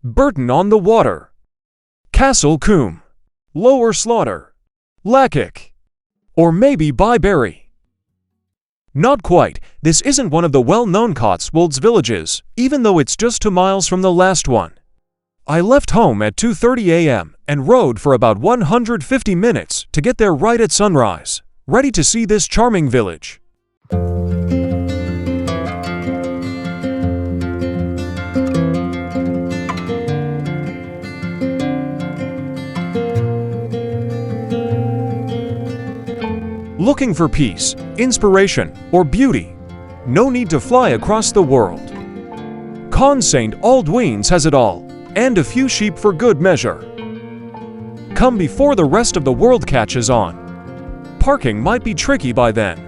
Burton on the Water, Castle Combe, Lower Slaughter, Lackik, or maybe Byberry? Not quite. This isn't one of the well-known Cotswolds villages, even though it's just 2 miles from the last one. I left home at 2:30 a.m. and rode for about 150 minutes to get there right at sunrise, ready to see this charming village. Looking for peace, inspiration, or beauty? No need to fly across the world. Coln St. Aldwyns has it all, and a few sheep for good measure. Come before the rest of the world catches on. Parking might be tricky by then.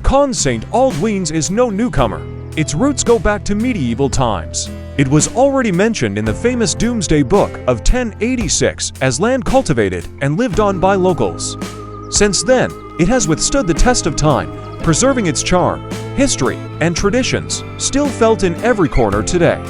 Coln St. Aldwyns is no newcomer. Its roots go back to medieval times. It was already mentioned in the famous Doomsday Book of 1086 as land cultivated and lived on by locals. Since then, it has withstood the test of time, preserving its charm, history, and traditions, still felt in every corner today.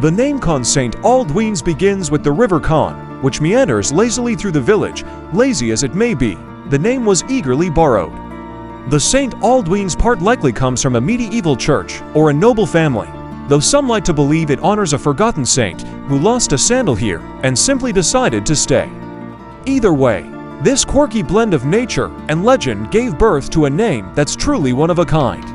The name Coln St. Aldwyns begins with the River Coln, which meanders lazily through the village. Lazy as it may be, the name was eagerly borrowed. The St. Aldwyns part likely comes from a medieval church or a noble family, though some like to believe it honors a forgotten saint who lost a sandal here and simply decided to stay. Either way, this quirky blend of nature and legend gave birth to a name that's truly one of a kind.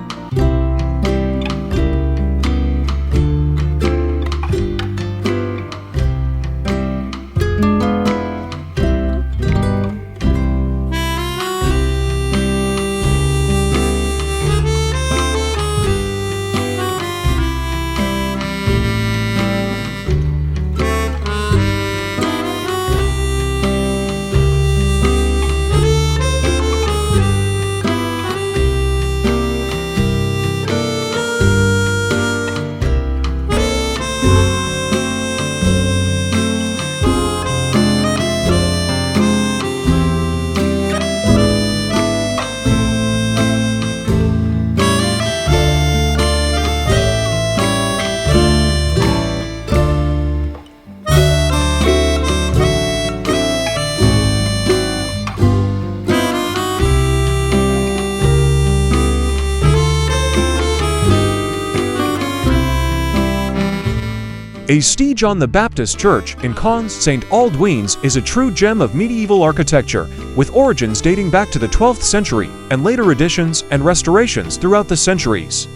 A Stage on the Baptist Church in Coln St. Aldwyns is a true gem of medieval architecture, with origins dating back to the 12th century and later additions and restorations throughout the centuries.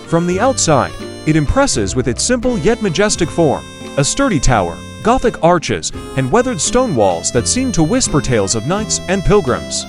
From the outside, it impresses with its simple yet majestic form, a sturdy tower, Gothic arches, and weathered stone walls that seem to whisper tales of knights and pilgrims.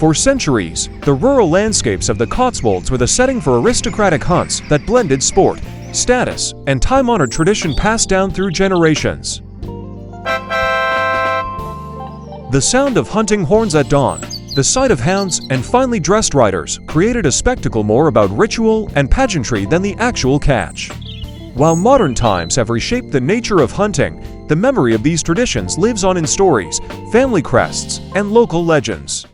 For centuries, the rural landscapes of the Cotswolds were the setting for aristocratic hunts that blended sport, status, and time-honored tradition passed down through generations. The sound of hunting horns at dawn, the sight of hounds and finely dressed riders created a spectacle more about ritual and pageantry than the actual catch. While modern times have reshaped the nature of hunting, the memory of these traditions lives on in stories, family crests, and local legends.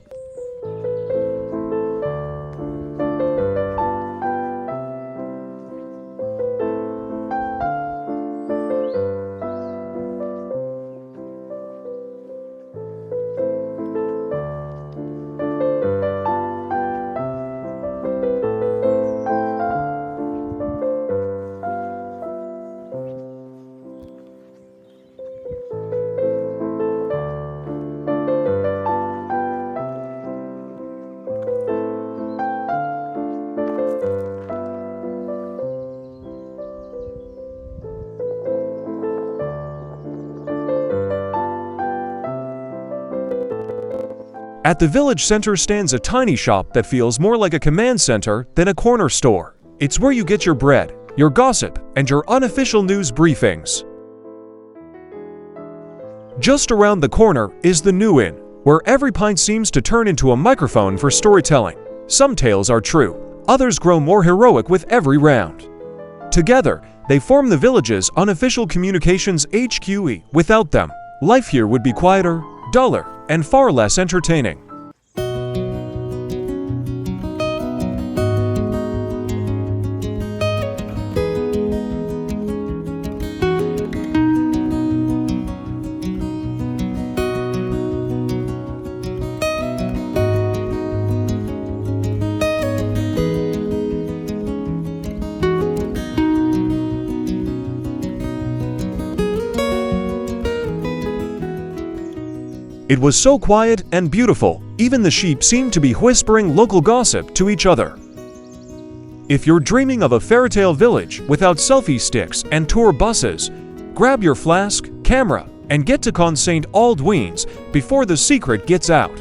At the village center stands a tiny shop that feels more like a command center than a corner store. It's where you get your bread, your gossip, and your unofficial news briefings. Just around the corner is the New Inn, where every pint seems to turn into a microphone for storytelling. Some tales are true, others grow more heroic with every round. Together, they form the village's unofficial communications HQ. Without them, life here would be quieter, duller, and far less entertaining. It was so quiet and beautiful, even the sheep seemed to be whispering local gossip to each other. If you're dreaming of a fairytale village without selfie sticks and tour buses, grab your flask, camera, and get to St. Aldwyns before the secret gets out.